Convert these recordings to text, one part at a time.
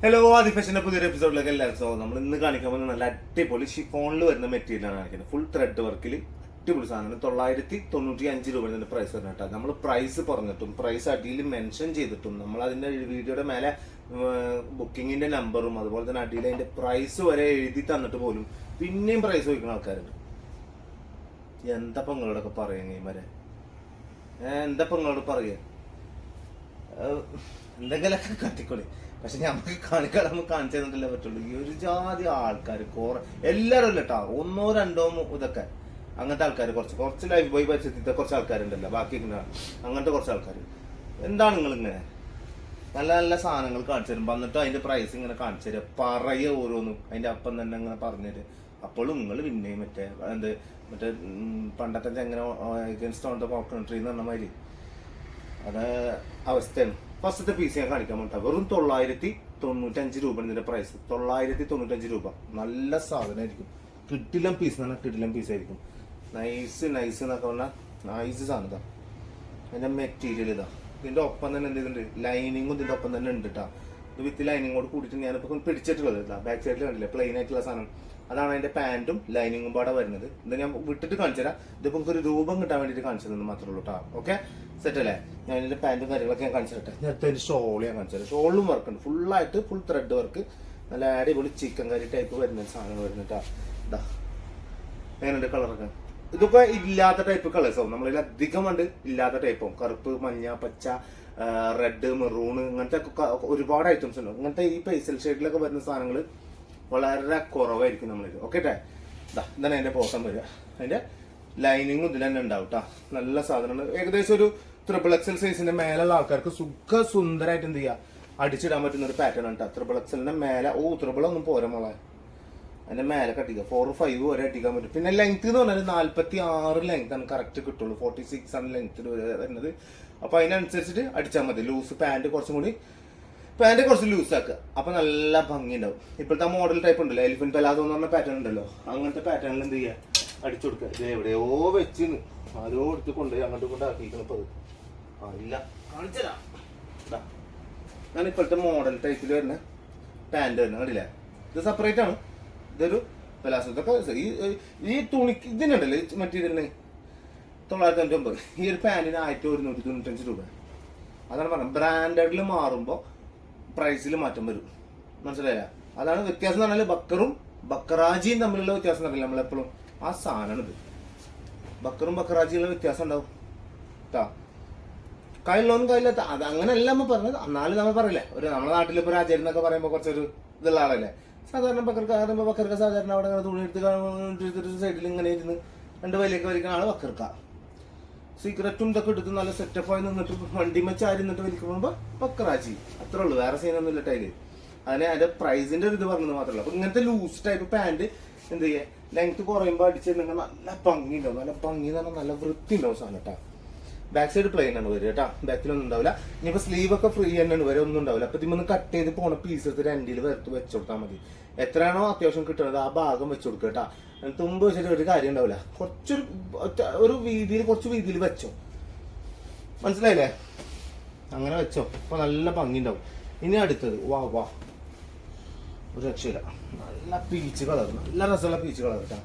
Hello ആദിഫാഷന്റെ പുതിയൊരു എപ്പിസോഡിലേക്ക് എല്ലാവർക്കും സ്വാഗതം. നമ്മൾ ഇന്ന് കാണിക്കാൻ പോകുന്ന നല്ല അടിപൊളി ഷിഫോണിൽ വരുന്ന മെറ്റീരിയലാണ് കാണിക്കുന്നത്. ഫുൾ ത്രെഡ് വർക്കിൽ അടിപൊളി സാധനം. 995 രൂപ പ്രൈസ് വരുന്നത് കേട്ടോ. നമ്മൾ പ്രൈസ് പറഞ്ഞിട്ടും പ്രൈസ് അടിയിൽ മെൻഷൻ ചെയ്തിട്ടും നമ്മൾ അതിന്റെ വീഡിയോയുടെ മേലെ ബുക്കിങ്ങിന്റെ നമ്പറും അതുപോലെ തന്നെ അടിയിൽ അതിന്റെ പ്രൈസ് വരെ എഴുതി തന്നിട്ട് പോലും പിന്നെയും പ്രൈസ് ചോദിക്കുന്ന ആൾക്കാരുണ്ട്. എന്താ നിങ്ങളോടൊക്കെ പറയുന്നവരെ എന്താ നിങ്ങളോട് പറയുക? എന്തെങ്കിലൊക്കെ കാട്ടിക്കൊള്ളി. പക്ഷെ നമുക്ക് കാണിക്കാൻ നമുക്ക് കാണിച്ചു തന്നിട്ടല്ലേ പറ്റുള്ളൂ. ഈ ഒരു ജാതി ആൾക്കാർ കുറെ എല്ലാവരും അല്ല കേട്ടോ, ഒന്നോ രണ്ടോ ഇതൊക്കെ അങ്ങനത്തെ ആൾക്കാർ കുറച്ച് ലൈഫ് ബോയ് പരിസ്ഥിതി കുറച്ച് ആൾക്കാരുണ്ടല്ലോ, ബാക്കി അങ്ങനത്തെ കുറച്ച് ആൾക്കാർ. എന്താണ് നിങ്ങൾ ഇങ്ങനെ നല്ല നല്ല സാധനങ്ങൾ കാണിച്ചു തരും, വന്നിട്ട് അതിന്റെ പ്രൈസ് ഇങ്ങനെ കാണിച്ചു തരും, പറയുക ഓരോന്നും അതിന്റെ അപ്പം തന്നെ ഇങ്ങനെ പറഞ്ഞുതരും. അപ്പോഴും നിങ്ങൾ പിന്നെയും മറ്റേ പണ്ടത്തെ എങ്ങനെ എഗൻസ്റ്റ് ഓൺ ദ കോൺട്രി എന്ന് പറഞ്ഞ മാതിരി അത് അവസ്ഥയാണ്. ഫസ്റ്റത്തെ പീസ് ഞാൻ കാണിക്കാൻ വേണ്ട, വെറും 995 രൂപ ഇതിന്റെ പ്രൈസ്. 995 രൂപ. നല്ല സാധനമായിരിക്കും, കിടിലം പീസ് എന്ന് പറഞ്ഞാൽ കിടിലം പീസ് ആയിരിക്കും. നൈസ് എന്നൊക്കെ പറഞ്ഞാൽ നൈസ് സാധനം. ഇതാ അതിന്റെ മെറ്റീരിയൽ, ഇതാ ഇതിന്റെ ഒപ്പം തന്നെ എന്ത് ചെയ്തിട്ടുണ്ട്, ലൈനിങ്ങും ഇതിന്റെ ഒപ്പം തന്നെ ഉണ്ട് കേട്ടോ. ഇത് വിത്ത് ലൈനിങ്ങോട് കൂടിയിട്ട് ഞാനിപ്പോൾ പിടിച്ചിട്ടുള്ളത് ഇതാ ബാക്ക് സൈഡിൽ കണ്ടില്ലേ, പ്ലെയിൻ ആയിട്ടുള്ള സാധനം. അതാണ് അതിന്റെ പാന്റും ലൈനിങ്ങും പാടെ വരുന്നത്. ഇത് ഞാൻ വിട്ടിട്ട് കാണിച്ചു തരാം. ഇതിപ്പോ നമുക്ക് ഒരു രൂപം കിട്ടാൻ വേണ്ടിയിട്ട് കാണിച്ചതെന്ന് മാത്രമേ ഉള്ളൂ കേട്ടോ. ഓക്കെ, സെറ്റ് അല്ലേ? ഞാൻ ഇതിന്റെ പാന്റും കാര്യങ്ങളൊക്കെ ഞാൻ കാണിച്ചു തരട്ടെ. നേരത്തെ അതിന്റെ ഷോൾ ഞാൻ കാണിച്ചു തരാം. ഷോളിലും വർക്ക് ഉണ്ട്, ഫുള്ളായിട്ട് ഫുൾ ത്രെഡ് വർക്ക്, നല്ല അടിപൊളി ചിക്കൻ കറി ടൈപ്പ് വരുന്ന സാധനം വരുന്നുട്ടാ. ഇതാ എങ്ങനെയുണ്ട് കളറൊക്കെ? ഇതൊക്കെ ഇല്ലാത്ത ടൈപ്പ് കളേഴ്സ് ആവും. നമ്മളിൽ അധികം ഉണ്ട് ഇല്ലാത്ത ടൈപ്പാവും. കറുപ്പ്, മഞ്ഞ, പച്ച, റെഡ്, മെറൂണ്, ഇങ്ങനത്തെ ഒരുപാട് ഐറ്റംസ് ഉണ്ട്. ഇങ്ങനത്തെ ഈ പേസൽ ഷെയ്ഡിലൊക്കെ വരുന്ന സാധനങ്ങൾ വളരെ കുറവായിരിക്കും നമ്മളിത്. ഓക്കെ ട്ടേ, ഇതാണ് അതിന്റെ പോസം വരിക. അതിന്റെ ലൈനിങ്ങും ഇതിൽ തന്നെ ഉണ്ടാവും കേട്ടോ. നല്ല സാധനമാണ്. ഏകദേശം ഒരു XXL സൈസിന്റെ മേലുള്ള ആൾക്കാർക്ക് സുന്ദരമായിട്ട് എന്ത് ചെയ്യുക, അടിച്ചിടാൻ പറ്റുന്ന ഒരു പാറ്റേൺ ആണ് കേട്ടോ. XXLന്റെ മേലെ XXL ഒന്നും പോരാ മോളെ, അതിന്റെ മേലെ കട്ടിക്കുക 4, 5 വരെ അടിക്കാൻ പറ്റും. പിന്നെ ലെങ്ത് എന്ന് പറഞ്ഞാൽ 46 ലെങ്ത് ആണ് കറക്റ്റ് കിട്ടുള്ളൂ. 46 ആണ് ലെങ്ത് വരുന്നത്. അപ്പൊ അതിനനുസരിച്ചിട്ട് അടിച്ചാൽ മതി. ലൂസ് പാന്റ് കുറച്ച് ലൂസ് ആക്കുക, അപ്പൊ നല്ല ഭംഗി ഉണ്ടാവും. ഇപ്പോഴത്തെ മോഡൽ ടൈപ്പ് ഉണ്ടല്ലോ, എലിഫന്റ് പലാസോ എന്ന് പറഞ്ഞ പാറ്റേൺ ഉണ്ടല്ലോ, അങ്ങനത്തെ പാറ്റേണിൽ എന്ത് ചെയ്യുക, അടിച്ചു കൊടുക്കുക. ഇത് എവിടെയോ വെച്ച് ആരോ എടുത്ത് കൊണ്ടുപോയി അങ്ങോട്ട് കൊണ്ടാക്കിയിരിക്കണപ്പോ ഇല്ല കാണിച്ചതാ. ഞാൻ ഇപ്പോഴത്തെ മോഡൽ ടൈപ്പിൽ വരുന്ന പാന്റ് വരുന്ന കണ്ടില്ലേ, ഇത് സെപ്പറേറ്റ് ആണ്. ഇതൊരു പലാസോ. ഇതൊക്കെ ഈ തുണിക്ക് ഇതിനുണ്ടല്ലോ മെറ്റീരിയലിന് 999. ഈ ഒരു പാന്റിന് 1195 രൂപ. അതാണ് പറഞ്ഞത്, ബ്രാൻഡഡിൽ മാറുമ്പോൾ പ്രൈസിൽ മാറ്റം വരും. മനസ്സിലായില്ല? അതാണ് വ്യത്യാസം എന്ന് പറഞ്ഞാൽ ബക്കറും ബക്കറാജിയും തമ്മിലുള്ള വ്യത്യാസം എന്നറിയില്ല നമ്മളെപ്പോഴും. ആ സാധനമാണ് ഇത്. ബക്കറും ബക്കറാജിയുള്ള വ്യത്യാസം ഉണ്ടാവും കേട്ടോ. കയ്യിലൊന്നും കയ്യിലെത്ത അത് അങ്ങനെയല്ല നമ്മൾ പറഞ്ഞത്. എന്നാലും നമ്മൾ പറയില്ലേ, നമ്മുടെ നാട്ടിലിപ്പോൾ രാജാരി എന്നൊക്കെ പറയുമ്പോൾ കുറച്ചൊരു ഇതുള്ള ആളല്ലേ. സാധാരണ ബക്കർക്ക് സാധാരണ അവിടെ തുണി എടുത്തിട്ട് സൈഡിൽ ഇങ്ങനെ ഇരുന്ന് 2 വലയൊക്കെ വലിക്കുന്ന ആള് ബക്കർക്ക. സീക്രറ്റും ഇതൊക്കെ എടുത്ത് നല്ല സെറ്റപ്പായി നിന്നിട്ട് വണ്ടി വെച്ചാരി നിന്നിട്ട് വലിക്കുമ്പോൾ ബക്കറാജി. അത്രേ ഉള്ളൂ, വേറെ സീനൊന്നും ഇല്ല ടൈല്. അതിന്റെ പ്രൈസിന്റെ ഒരു ഇത് പറഞ്ഞത് മാത്രമല്ല. അപ്പൊ ഇങ്ങനത്തെ ലൂസ് ടൈപ്പ് പാന്റ് എന്ത് ചെയ്യാ, ലെങ്ത് കുറയുമ്പോൾ അടിച്ചിട്ടുണ്ടെങ്കിൽ നല്ല ഭംഗി ഉണ്ടാവും. നല്ല ഭംഗി എന്ന് പറഞ്ഞാൽ നല്ല വൃത്തി ഉണ്ടാവും സാധനം കേട്ടോ. ബാക്ക് സൈഡ് പ്ലെയിൻ ആണ് വരിക കേട്ടോ, ബാക്കിലൊന്നും ഉണ്ടാവില്ല. ഇനിയിപ്പോൾ സ്ലീവ് ഒക്കെ ഫ്രീ തന്നെയാണ് വരെ, ഒന്നും ഉണ്ടാവില്ല. അപ്പൊ ഇതിമൊന്ന് കട്ട് ചെയ്ത് പോണ പീസ് എടുത്ത് 2ൽ വെറുത്ത് വെച്ച് കൊടുത്താൽ മതി. എത്രയാണോ അത്യാവശ്യം കിട്ടുന്നത് ആ ഭാഗം വെച്ച് കൊടുക്കുക കേട്ടോ. തുമ്പ് വെച്ചിട്ട് ഒരു കാര്യം ഉണ്ടാവില്ല. കുറച്ച് വീതിയിൽ വെച്ചോ, മനസ്സിലായില്ലേ? അങ്ങനെ വെച്ചോ, അപ്പൊ നല്ല ഭംഗി ഉണ്ടാവും. ഇനി അടുത്തത് വാ ഒരു രക്ഷയില്ല, നല്ല പീച്ച് കളർ, നല്ല രസമുള്ള പീച്ച് കളർ കേട്ടോ.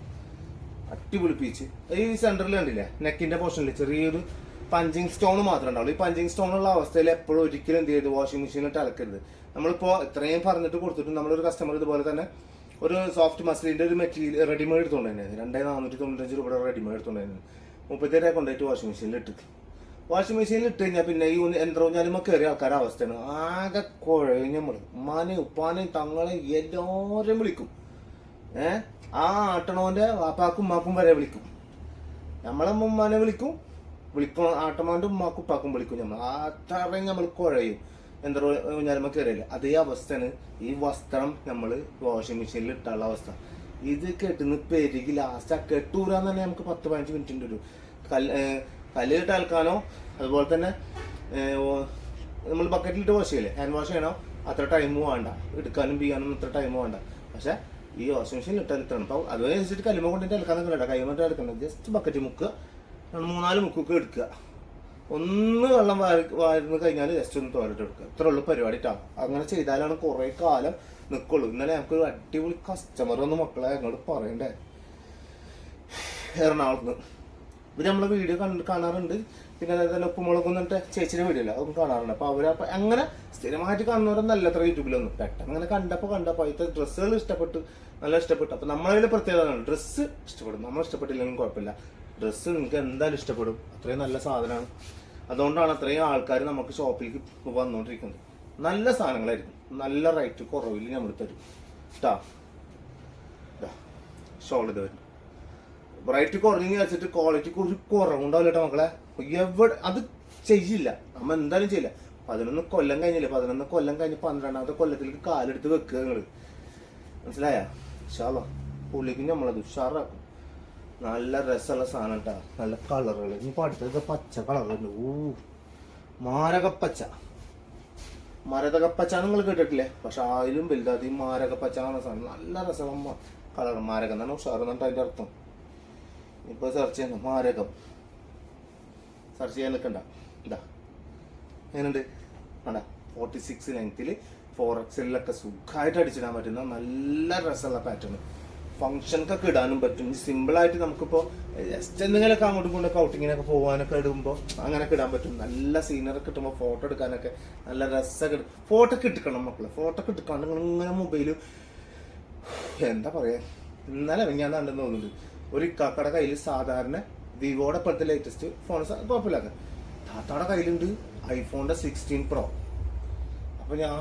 അടിപൊളി പീച്ച്. ഈ സെന്ററിൽ കണ്ടില്ലേ, നെക്കിന്റെ പോർഷനിൽ ചെറിയൊരു പഞ്ചിങ് സ്റ്റോൺ മാത്രമേ ഉണ്ടാവുള്ളൂ. ഈ പഞ്ചിങ് സ്റ്റോൺ ഉള്ള അവസ്ഥയിൽ എപ്പോഴും ഒരിക്കലും എന്ത് ചെയ്ത് വാഷിംഗ് മെഷീനിൽ അലക്കരുത്. നമ്മളിപ്പോൾ ഇത്രയും പറഞ്ഞിട്ട് കൊടുത്തിട്ട് നമ്മളൊരു കസ്റ്റമർ ഇതുപോലെ തന്നെ ഒരു സോഫ്റ്റ് മസ്ലിന്റെ ഒരു മെറ്റീരിയൽ റെഡിമെയ്ഡ് എടുത്തുകൊണ്ടായിരുന്നു 2495 രൂപയുടെ റെഡിമെയ്ഡ് എടുത്തുകൊണ്ടായിരുന്നു. 37 രൂപ കൊണ്ടുപോയിട്ട് വാഷിംഗ് മെഷീനിൽ ഇട്ട് ഇട്ട് കഴിഞ്ഞാൽ പിന്നെ ഈ യന്ത്രഞ്ഞാലുമ്പോൾ കയറിയ ആൾക്കാരുടെ അവസ്ഥയാണ്. ആകെ കുഴഞ്ഞ നമ്മൾ ഉമ്മാനെയും ഉപ്പാനെയും തങ്ങളെ എല്ലാവരും വിളിക്കും. ആ ആട്ടണോന്റെ വാപ്പാക്കും ഉമ്മാക്കും വരെ വിളിക്കും. നമ്മളെ ഉമ്മാനെ വിളിക്കും ആട്ടമാന്റെ ഉമ്മാക്കും ഉപ്പാക്കും വിളിക്കും. നമ്മൾ അത്രയും നമ്മൾ കുഴയും യന്ത്രഞ്ഞാലുമ്പോൾ കയറിയില്ല. അതേ അവസ്ഥയാണ് ഈ വസ്ത്രം നമ്മൾ വാഷിംഗ് മെഷീനിൽ ഇട്ടുള്ള അവസ്ഥ. ഇത് കെട്ടുന്ന പെരുകി ലാസ്റ്റ് ആ കെട്ടൂരാൻ തന്നെ നമുക്ക് 10-15 മിനിറ്റിൻ്റെ ഒരു കല്ലിട്ട് അലക്കാനോ അതുപോലെ തന്നെ നമ്മൾ ബക്കറ്റിലിട്ട് വാഷ് ചെയ്യില്ലേ, ഹാൻഡ് വാഷ് ചെയ്യണോ അത്ര ടൈമും വേണ്ട, എടുക്കാനും പിയാനും അത്ര ടൈമും വേണ്ട. പക്ഷെ ഈ വാഷിംഗ് മെഷീനിൽ ഇട്ടാൽ ഇത്രയാണ്. അപ്പോൾ അതനുസരിച്ചിട്ട് കല്ലുമ്പോൾ കൊണ്ടിട്ട് അലക്കാൻ നിൽക്കണ്ട, കൈ മറ്റും എടുക്കണം. ജസ്റ്റ് ബക്കറ്റ് മുക്കുക, 3-4 മുക്കൊക്കെ എടുക്കുക. ഒന്ന് വെള്ളം വാരുന്ന് കഴിഞ്ഞാൽ ജസ്റ്റ് ഒന്ന് തോരട്ട് എടുക്കുക. ഇത്ര ഉള്ളു പരിപാടി ട്ടാ. അങ്ങനെ ചെയ്താലാണ് കുറെ കാലം നിൽക്കുള്ളൂ. ഇന്നലെ ഞങ്ങൾക്ക് ഒരു അടിപൊളി കസ്റ്റമർ ഒന്ന് മക്കളെ ഞങ്ങളോട് പറയണ്ടേ, എറണാകുളത്ത് നിന്ന്. ഇവര് നമ്മളെ വീഡിയോ കാണാറുണ്ട്. പിന്നെ അതായത് തന്നെ ഉപ്പുമുളക് എന്നിട്ട് ചേച്ചിയുടെ വീഡിയോ അല്ല അതൊന്നും കാണാറുണ്ട്. അപ്പൊ അവര് അങ്ങനെ സ്ഥിരമായിട്ട് കാണുന്നവരൊന്നല്ല അത്ര യൂട്യൂബിലൊന്നും. പെട്ടെന്ന് അങ്ങനെ കണ്ടപ്പോ അതിന്റെ ഡ്രസ്സുകൾ ഇഷ്ടപ്പെട്ടു, നല്ല ഇഷ്ടപ്പെട്ടു. അപ്പൊ നമ്മളതിൽ പ്രത്യേകതയാണ് ഡ്രസ്സ് ഇഷ്ടപ്പെടും. നമ്മൾ ഇഷ്ടപ്പെട്ടില്ലെങ്കിലും കുഴപ്പമില്ല, ഡ്രസ്സ് നിങ്ങൾക്ക് എന്തായാലും ഇഷ്ടപ്പെടും. അത്രയും നല്ല സാധനമാണ്. അതുകൊണ്ടാണ് അത്രയും ആൾക്കാർ നമുക്ക് ഷോപ്പിലേക്ക് വന്നുകൊണ്ടിരിക്കുന്നത്. നല്ല സാധനങ്ങളായിരിക്കും, നല്ല റേറ്റ് കുറവിൽ നമ്മൾ തരും കേട്ടാ. ഷോൾ ഇത് വരും റേറ്റ് കുറഞ്ഞെന്ന് വെച്ചിട്ട് ക്വാളിറ്റിക്ക് ഒരു കുറവുണ്ടാവില്ല കേട്ടോ മക്കളെ. എവിടെ അത് ചെയ്യില്ല, നമ്മ എന്തായാലും ചെയ്യില്ല. 11 കൊല്ലം കഴിഞ്ഞില്ലേ, 11 കൊല്ലം കഴിഞ്ഞ് 12ാമത്തെ കൊല്ലത്തിലേക്ക് കാലെടുത്ത് വെക്കുക നിങ്ങള്, മനസ്സിലായ? ഇൻഷാല്ലാ പുള്ളിക്ക് നമ്മളത് ഉഷാറാക്കും. നല്ല രസമുള്ള സാധനം കേട്ടാ, നല്ല കളറുകൾ. ഇനിയിപ്പോൾ അടുത്തത് പച്ച കളറുണ്ട്. മാരകപ്പച്ച. മരതകപ്പച്ച നിങ്ങൾ കേട്ടിട്ടില്ലേ? പക്ഷെ അതിലും വലുതാത് ഈ മാരകപ്പച്ച എന്ന സാധനം. നല്ല രസമുള്ള കളർ. മാരകം എന്നാണ് ഉഷാർ എന്നിട്ട് അതിന്റെ അർത്ഥം. ഇപ്പൊ സെർച്ച് ചെയ്യുന്നു മാരകം, സെർച്ച് ചെയ്യാൻ നിൽക്കണ്ട. ഇതാ എങ്ങനെയുണ്ട് വേണ്ട. 46 ലെങ്ത്തിൽ 4XL സുഖമായിട്ട് അടിച്ചിടാൻ പറ്റുന്ന നല്ല രസമുള്ള പാറ്റേൺ. ഫംഗ്ഷനൊക്കെ ഇടാനും പറ്റും. സിമ്പിളായിട്ട് നമുക്കിപ്പോൾ ജസ്റ്റ് എന്തെങ്കിലുമൊക്കെ അങ്ങോട്ടും ഇങ്ങോട്ടും ഔട്ടിങ്ങിനൊക്കെ പോകാനൊക്കെ ഇടുമ്പോൾ അങ്ങനെയൊക്കെ ഇടാൻ പറ്റും. നല്ല സീനറൊക്കെ കിട്ടുമ്പോൾ ഫോട്ടോ എടുക്കാനൊക്കെ നല്ല രസമൊക്കെ ഫോട്ടോ ഒക്കെ എടുക്കണം മക്കളെ. ഫോട്ടോ ഒക്കെ എടുക്കാണ്ട് നിങ്ങൾ ഇങ്ങനെ മൊബൈൽ എന്താ പറയാ, ഇന്നലെ ഞാൻ കണ്ടെന്ന് തോന്നുന്നുണ്ട് ഒരു ഇക്കാക്കയുടെ കയ്യിൽ സാധാരണ വിവോയുടെ ഇപ്പോഴത്തെ ലേറ്റസ്റ്റ് ഫോൺ കുഴപ്പമില്ലാത്ത താത്താടെ കയ്യിലുണ്ട് ഐഫോണിന്റെ 16 Pro. അപ്പൊ ഞാൻ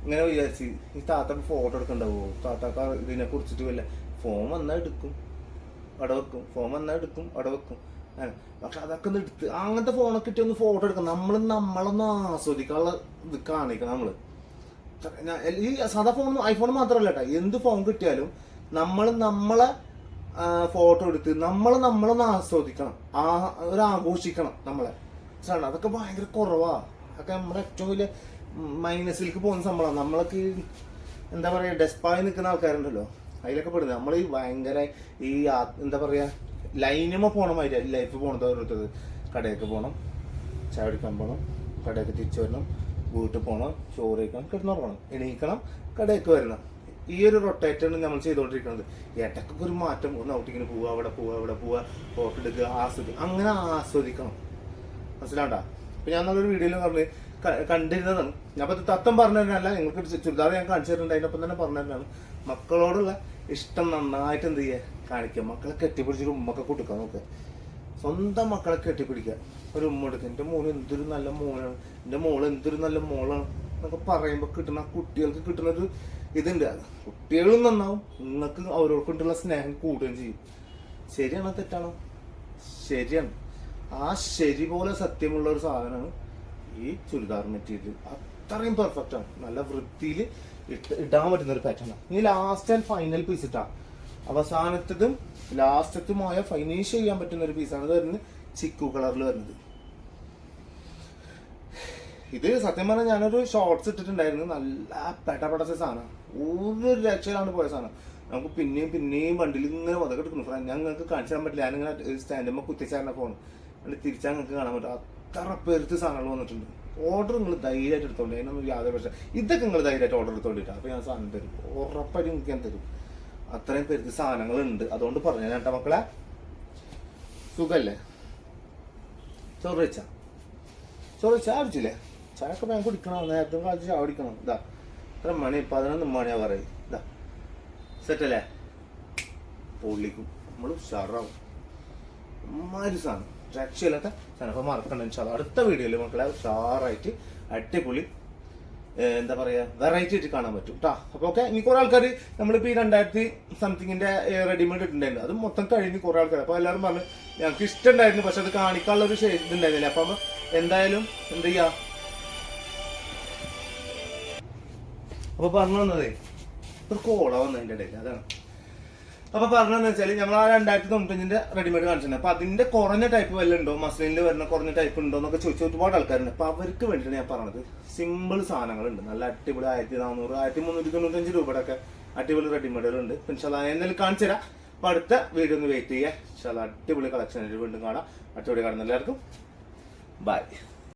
ഇങ്ങനെ വിചാരിച്ചു ഈ താത്ത ഫോട്ടോ എടുക്കണ്ടാവോ, താത്താക്ക ഇതിനെ കുറിച്ചിട്ട് വല്ല. ഫോൺ വന്നാൽ എടുക്കും അവിടെ വെക്കും, ഫോൺ വന്നാൽ എടുക്കും അവിടെ വെക്കും. പക്ഷെ അതൊക്കെ ഒന്ന് എടുത്ത് അങ്ങനത്തെ ഫോണൊക്കെ ഇട്ട് ഒന്ന് ഫോട്ടോ എടുക്കണം. നമ്മളൊന്ന് ആസ്വദിക്കാനുള്ള ഇത് കാണിക്കണം നമ്മള്. ഈ സാധാ ഫോൺ ഐഫോൺ മാത്രമല്ല കേട്ടോ, എന്ത് ഫോൺ കിട്ടിയാലും നമ്മളെ ഫോട്ടോ എടുത്ത് നമ്മളൊന്ന് ആസ്വദിക്കണം, ഒരു ആഘോഷിക്കണം നമ്മളെ. അതൊക്കെ ഭയങ്കര കുറവാ. അതൊക്കെ നമ്മുടെ ഏറ്റവും വലിയ മൈനസിലേക്ക് പോകുന്ന സംഭവമാണ്. നമ്മളൊക്കെ എന്താ പറയാ ഡെസ്പായി നിൽക്കുന്ന ആൾക്കാരുണ്ടല്ലോ, അതിലൊക്കെ പെടുന്നത്. നമ്മൾ ഈ ഭയങ്കര ഈ എന്താ പറയാ ലൈനുമ പോണ മാതിരി ലൈഫ് പോണത്. ഓരോരുത്തത് കടയൊക്കെ പോകണം, ചായ കുടിക്കാൻ പോകണം, കടയൊക്കെ തിരിച്ചു വരണം, വീട്ടിൽ പോകണം, ചോറ് കഴിക്കണം, കിടന്നുറങ്ങണം, എണീക്കണം, കടയൊക്കെ വരണം. ഈ ഒരു റൊട്ടേറ്റാണ് നമ്മൾ ചെയ്തുകൊണ്ടിരിക്കുന്നത്. ഇടയ്ക്കൊക്കെ ഒരു മാറ്റം, ഒന്ന് ഔട്ടിങ്ങിന് പോവുക, അവിടെ പോവുക, ഫോട്ടോ എടുക്കുക, ആസ്വദിക്കുക. അങ്ങനെ ആസ്വദിക്കണം, മനസ്സിലാണ്ടാ. അപ്പൊ ഞാൻ നല്ലൊരു വീഡിയോയിൽ പറഞ്ഞ് കണ്ടിരുന്നതാണ്. ഞാൻ അപ്പൊ തത്വം പറഞ്ഞു തരുന്നല്ല, നിങ്ങൾക്ക് ചുരിദാർ ഞാൻ കാണിച്ചു തരുന്നുണ്ട്. അതിനൊപ്പം തന്നെ പറഞ്ഞു തരുന്നതാണ്. മക്കളോടുള്ള ഇഷ്ടം നന്നായിട്ട് എന്ത് ചെയ്യുക കാണിക്കുക. മക്കളെ കെട്ടിപ്പിടിച്ചൊരു ഉമ്മൊക്കെ കൊടുക്കാൻ നോക്കുക. സ്വന്തം മക്കളെ കെട്ടിപ്പിടിക്കുക, ഒരു ഉമ്മ എടുക്കുക. എൻ്റെ മോള് എന്തൊരു നല്ല മോനാണ്, എൻ്റെ മോള് എന്തൊരു നല്ല മോളാണ് എന്നൊക്കെ പറയുമ്പോൾ കിട്ടുന്ന കുട്ടികൾക്ക് കിട്ടുന്നൊരു ഇതുണ്ട്. കുട്ടികളും നന്നാവും, നിങ്ങൾക്ക് അവരോടൊക്കെയുള്ള സ്നേഹം കൂടുകയും ചെയ്യും. ശരിയാണോ തെറ്റാണോ? ശരിയാണ്. ആ ശരി പോലെ സത്യമുള്ള ഒരു സാധനമാണ് ഈ ചുരിദാർ മെറ്റീരിയൽ. അത്രയും പെർഫെക്റ്റ് ആണ്, നല്ല വൃത്തിയിൽ ഇടാൻ പറ്റുന്ന ഒരു പാറ്റേൺ ആണ്. ഇനി ലാസ്റ്റ് ആൻഡ് ഫൈനൽ പീസ് ഇട്ടാ അവസാനത്തതും ലാസ്റ്റത്തുമായ ഫൈനീഷ് ചെയ്യാൻ പറ്റുന്ന ഒരു പീസാണ് ഇത് വരുന്നത്. ചിക്കു കളറിൽ വരുന്നത്. ഇത് സത്യം പറഞ്ഞാൽ ഞാനൊരു ഷോർട്സ് ഇട്ടിട്ടുണ്ടായിരുന്നു. നല്ല പെട്ട സാധനം, ഒരു രക്ഷയിലാണ് പോയ സാധനം. നമുക്ക് പിന്നെയും വണ്ടിയിൽ ഇങ്ങനെ വതൊക്കെ എടുക്കുന്നു. ഞങ്ങൾക്ക് കാണിച്ചു തരാൻ പറ്റില്ല. ഞാനിങ്ങനെ സ്റ്റാൻഡുമ്പോൾ കുത്തിച്ചാരുന്ന ഫോൺ എന്നിട്ട് തിരിച്ചാൽ നിങ്ങൾക്ക് കാണാൻ പറ്റും. അത്ര പെരുത്ത് സാധനങ്ങൾ വന്നിട്ടുണ്ട്. ഓർഡർ നിങ്ങൾ ധൈര്യമായിട്ട് എടുത്തോണ്ട്, അതിനൊന്നും യാതൊരു പ്രശ്നം. ഇതൊക്കെ നിങ്ങൾ ധൈര്യമായിട്ട് ഓർഡർ എടുത്തോണ്ടിട്ടാ. അപ്പൊ ഞാൻ സാധനം തരും, ഉറപ്പായിട്ട് നിങ്ങൾക്ക് ഞാൻ തരും. അത്രയും പെരുത്ത് സാധനങ്ങളുണ്ട്. അതുകൊണ്ട് പറഞ്ഞു കേട്ടോ മക്കളെ. സുഖല്ലേ? ചോറ് വെച്ചാ അടിച്ചില്ലേ? ചായക്ക് ഞാൻ കുടിക്കണം, നേരത്തെ കാലത്ത് ചായ കുടിക്കണം. ഇതാ ഇത്ര മണി 11 മണിയാ പറയും. ഇതാ സെറ്റല്ലേ? പൊള്ളിക്കും, നമ്മൾ ഉഷാറാവും. അമ്മാതിരി സാധനം, രക്ഷയില്ലാത്ത സാധനം. അപ്പൊ മറക്കണ്ട, അടുത്ത വീഡിയോയിൽ മക്കളെ ഉഷാറായിട്ട് അടിപൊളി എന്താ പറയാ വെറൈറ്റി ആയിട്ട് കാണാൻ പറ്റും കേട്ടോ. അപ്പൊ ഓക്കെ. ഇനി കുറെ ആൾക്കാർ നമ്മളിപ്പോ ഈ 2000 സംതിങ്ങിന്റെ റെഡിമെയ്ഡ് ഇട്ടുണ്ടായിരുന്നു, അത് മൊത്തം കഴിഞ്ഞ് കുറെ ആൾക്കാർ. അപ്പൊ എല്ലാവരും പറഞ്ഞു ഞങ്ങൾക്ക് ഇഷ്ടമുണ്ടായിരുന്നു, പക്ഷെ അത് കാണിക്കാനുള്ള ഒരു ഇതുണ്ടായിരുന്നില്ല. അപ്പൊ എന്തായാലും എന്ത് ചെയ്യാ. അപ്പൊ പറഞ്ഞു വന്നതേ ഒരു കോള വന്നതിന്റെ ഇടയിൽ, അതാണ്. അപ്പൊ പറഞ്ഞതെന്ന് വെച്ചാൽ നമ്മൾ ആ 2095 റെഡിമെയ്ഡ് കാണിച്ചിട്ടുണ്ട്. അപ്പൊ അതിന്റെ കുറഞ്ഞ ടൈപ്പ് വല്ല ഉണ്ടോ, മസ്ലിനിൽ വരുന്ന കുറഞ്ഞ ടൈപ്പ് ഉണ്ടോ എന്നൊക്കെ ചോദിച്ച ഒരുപാട് ആൾക്കാരുണ്ട്. അപ്പൊ അവർക്ക് വേണ്ടിയിട്ടാണ് ഞാൻ പറഞ്ഞത്. സിമ്പിൾ സാധനങ്ങളുണ്ട്, നല്ല അടിപൊളി 1400 1395 രൂപയുടെ ഒക്കെ അടിപൊളി റെഡിമെയ്ഡുകളുണ്ട്. പിന്നെ എന്തായാലും കാണിച്ചു തരാം. അപ്പൊ അടുത്ത വീഡിയോ ഒന്ന് വെയിറ്റ് ചെയ്യുക. അടിപൊളി കളക്ഷൻ വീണ്ടും കാണാം. അടിപൊളി കാണുന്ന എല്ലാവർക്കും ബൈ.